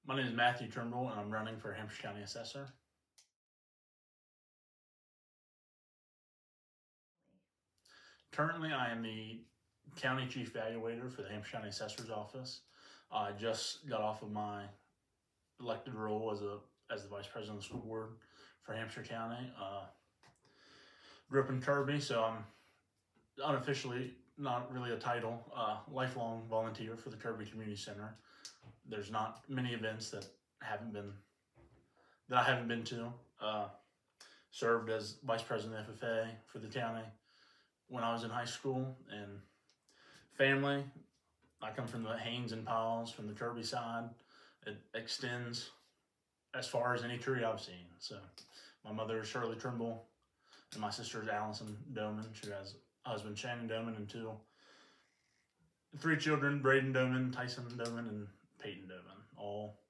My name is Matthew Trimble, and I'm running for Hampshire County Assessor. Currently, I am the County Chief Evaluator for the Hampshire County Assessor's Office. I just got off of my elected role as the Vice President of the School Board for Hampshire County. Grew up in Kirby, so I'm unofficially, not really a title, lifelong volunteer for the Kirby Community Center. There's not many events that I haven't been to. Served as Vice President of FFA for the county when I was in high school. And family, I come from the Haynes and Powells, from the Kirby side. It extends as far as any tree I've seen. So my mother is Shirley Trimble, and my sister is Allison Doman. She has a husband, Shannon Doman, and three children, Braden Doman, Tyson Doman, and Peyton Doman, all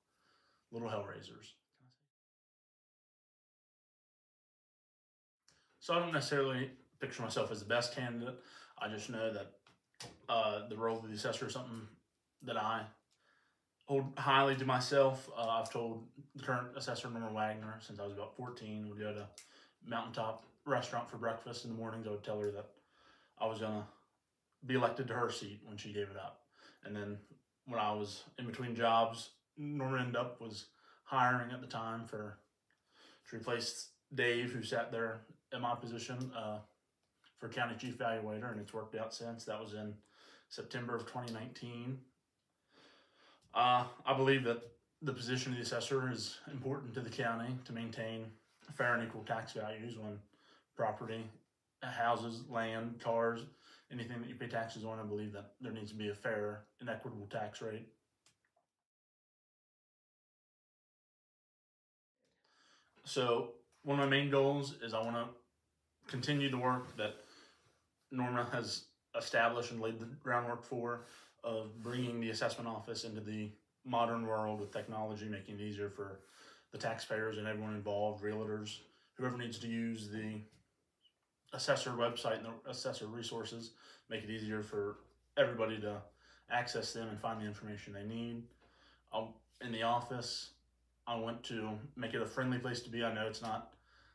little hellraisers. So I don't necessarily picture myself as the best candidate. I just know that the role of the assessor is something that I hold highly to myself. I've told the current assessor, Norma Wagner, since I was about 14, we'd go to Mountaintop Restaurant for breakfast in the mornings. I would tell her that I was gonna be elected to her seat when she gave it up. And then when I was in between jobs, Norma was hiring at the time to replace Dave, who sat there in my position for County Chief Evaluator, and it's worked out since. That was in September of 2019. I believe that the position of the assessor is important to the county to maintain fair and equal tax values when property, houses, land, cars, anything that you pay taxes on. I believe that there needs to be a fair and equitable tax rate. So one of my main goals is I want to continue the work that Norma has established and laid the groundwork for, of bringing the assessment office into the modern world with technology, making it easier for the taxpayers and everyone involved, realtors, whoever needs to use the assessor website and the assessor resources, make it easier for everybody to access them and find the information they need. In the office, I want to make it a friendly place to be. I know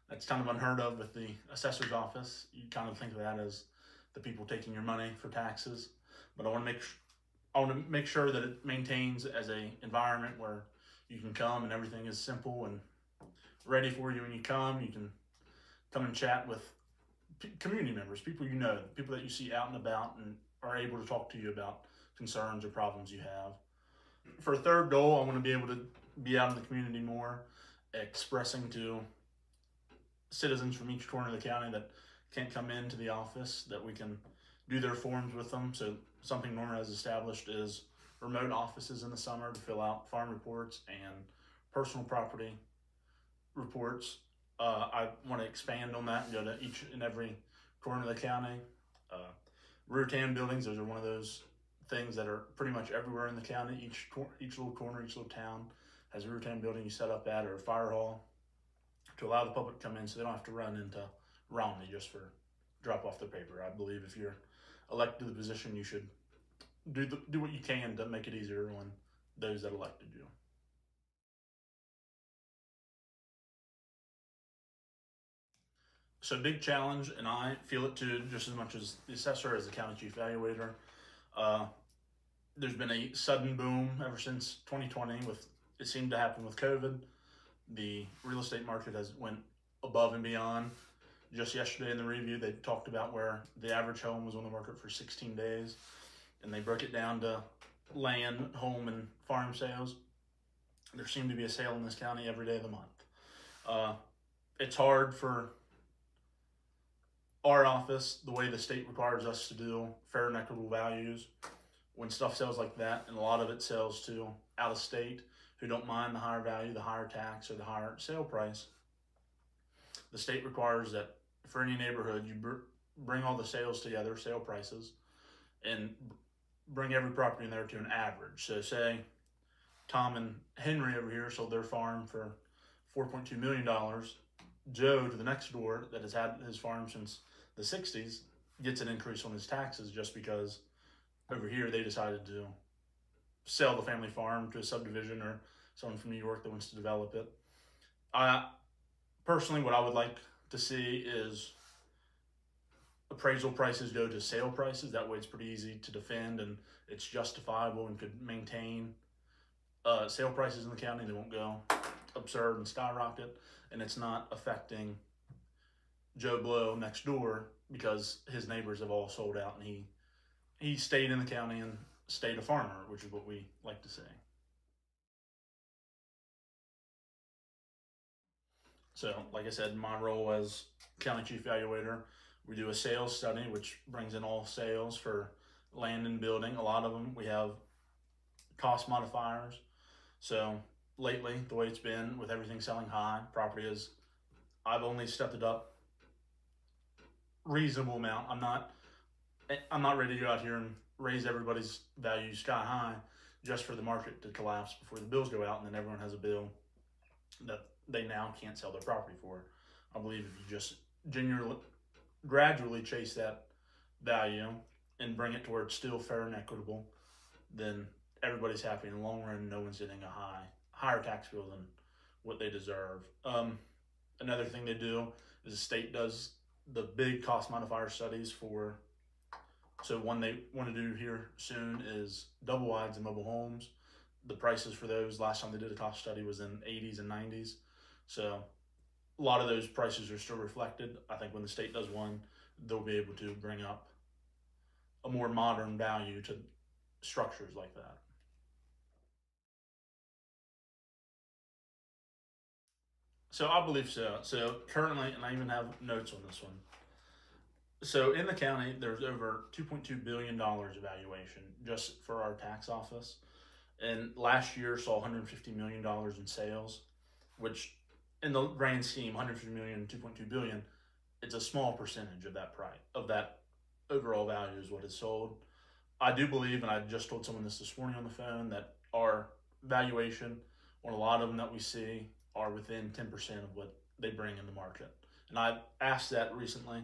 that's kind of unheard of with the assessor's office. You kind of think of that as the people taking your money for taxes, but I want to make sure that it maintains as a environment where you can come and everything is simple and ready for you when you come. You can come and chat with community members, people you know, people that you see out and about and are able to talk to you about concerns or problems you have. For a third goal, I want to be able to be out in the community more, expressing to citizens from each corner of the county that can't come into the office, that we can do their forms with them. So something Norma has established is remote offices in the summer to fill out farm reports and personal property reports. I want to expand on that and go to each and every corner of the county. Rear tan buildings, those are one of those things that are pretty much everywhere in the county. Each little corner, each little town has a rear tan building you set up at, or a fire hall, to allow the public to come in so they don't have to run into Romney just for drop off their paper. I believe if you're elected to the position, you should do what you can to make it easier on those that elected you. So big challenge, and I feel it too, just as much as the assessor, as the county chief evaluator. There's been a sudden boom ever since 2020. It seemed to happen with COVID. The real estate market has went above and beyond. Just yesterday in the review, they talked about where the average home was on the market for 16 days, and they broke it down to land, home, and farm sales. There seemed to be a sale in this county every day of the month. It's hard for our office, the way the state requires us to do fair and equitable values, when stuff sells like that, and a lot of it sells to out of state who don't mind the higher value, the higher tax, or the higher sale price. The state requires that for any neighborhood, you bring all the sales together, sale prices, and bring every property in there to an average. So say Tom and Henry over here sold their farm for $4.2 million. Joe to the next door that has had his farm since the 60s gets an increase on his taxes just because over here they decided to sell the family farm to a subdivision or someone from New York that wants to develop it. Personally, what I would like to see is appraisal prices go to sale prices. That way it's pretty easy to defend and it's justifiable and could maintain sale prices in the county. They won't go absurd and skyrocket, and it's not affecting Joe Blow next door because his neighbors have all sold out and he stayed in the county and stayed a farmer, which is what we like to say. So, like I said, my role as county chief evaluator, we do a sales study, which brings in all sales for land and building. A lot of them, we have cost modifiers. So lately, the way it's been with everything selling high, property is, I've only stepped it up reasonable amount. I'm not ready to go out here and raise everybody's value sky high just for the market to collapse before the bills go out and then everyone has a bill that they now can't sell their property for. I believe if you just gradually chase that value and bring it to where it's still fair and equitable, then everybody's happy in the long run. No one's getting a higher tax bill than what they deserve. Another thing they do is the state does the big cost modifier studies for. So one they want to do here soon is double wides and mobile homes. The prices for those last time they did a cost study was in 80s and 90s. So a lot of those prices are still reflected. I think when the state does one, they'll be able to bring up a more modern value to structures like that. So I believe so. So currently, and I even have notes on this one. So in the county, there's over $2.2 billion valuation just for our tax office. And last year saw $150 million in sales, which in the grand scheme, 150 million, 2.2 billion, it's a small percentage of that price, of that overall value is what is sold. I do believe, and I just told someone this morning on the phone, that our valuation on a lot of them that we see are within 10% of what they bring in the market. And I asked that recently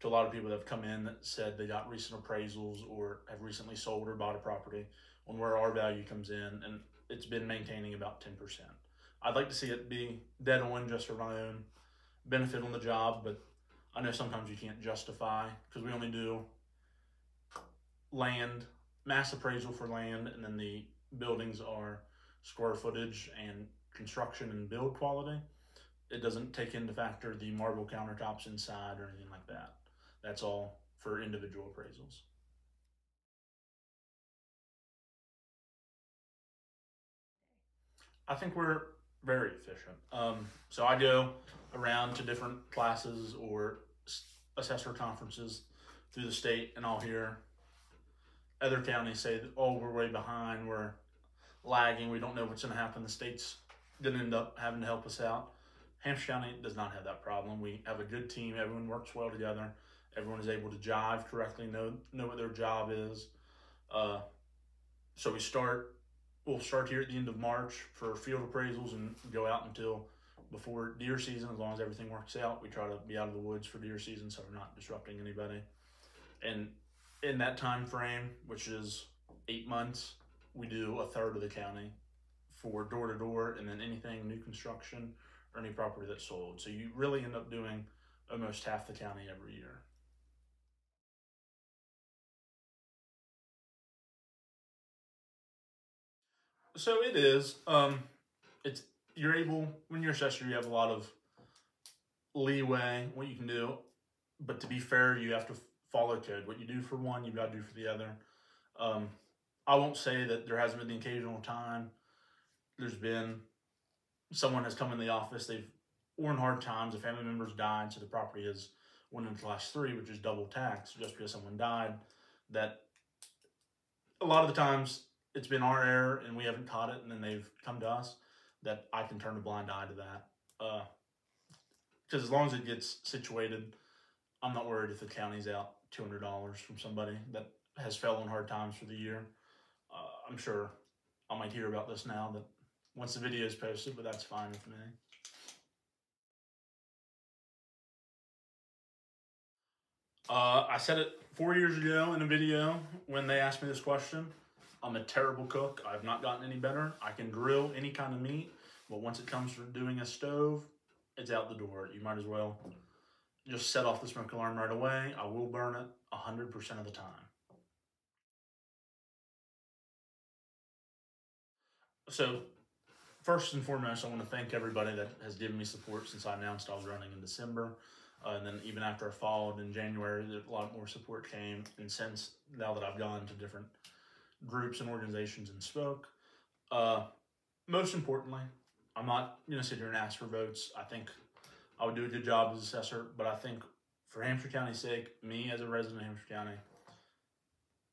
to a lot of people that have come in that said they got recent appraisals or have recently sold or bought a property on where our value comes in, and it's been maintaining about 10%. I'd like to see it be dead on just for my own benefit on the job, but I know sometimes you can't justify because we only do land, mass appraisal for land, and then the buildings are square footage and construction and build quality. It doesn't take into factor the marble countertops inside or anything like that. That's all for individual appraisals. I think we're very efficient. So I go around to different classes or assessor conferences through the state, and I'll hear other counties say, "Oh, we're way behind. We're lagging. We don't know what's going to happen." The state's going to end up having to help us out. Hampshire County does not have that problem. We have a good team. Everyone works well together. Everyone is able to jive correctly, know what their job is. So we'll start here at the end of March for field appraisals and go out until before deer season. As long as everything works out, we try to be out of the woods for deer season so we're not disrupting anybody. And in that time frame, which is 8 months, we do a third of the county for door to door, and then anything new construction or any property that's sold. So you really end up doing almost half the county every year. So it is. It's you're able when you're assessor, you have a lot of leeway what you can do, but to be fair, you have to follow code. What you do for one, you've got to do for the other. I won't say that there hasn't been the occasional time. There's been someone has come in the office. They've worn hard times. A family member's died, so the property has went into class 3, which is double tax just because someone died. That a lot of the times it's been our error and we haven't caught it, and then they've come to us. That I can turn a blind eye to that. Because as long as it gets situated, I'm not worried if the county's out $200 from somebody that has fell on hard times for the year. I'm sure I might hear about this now that once the video is posted, but that's fine with me. I said it 4 years ago in a video when they asked me this question. I'm a terrible cook. I've not gotten any better. I can grill any kind of meat, but once it comes to doing a stove, it's out the door. You might as well just set off the smoke alarm right away. I will burn it 100% of the time. So, first and foremost, I want to thank everybody that has given me support since I announced I was running in December. And then even after I followed in January, a lot more support came. And since now that I've gone to different groups and organizations and spoke, most importantly, I'm not going to sit here and ask for votes. I think I would do a good job as assessor, but I think for Hampshire County's sake, me as a resident of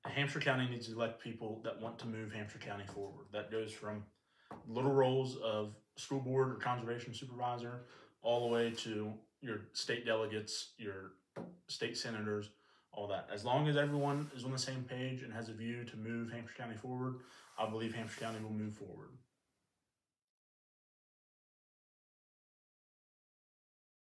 Hampshire County needs to elect people that want to move Hampshire County forward. That goes from little roles of school board or conservation supervisor all the way to your state delegates, your state senators, all that. As long as everyone is on the same page and has a view to move Hampshire County forward, I believe Hampshire County will move forward.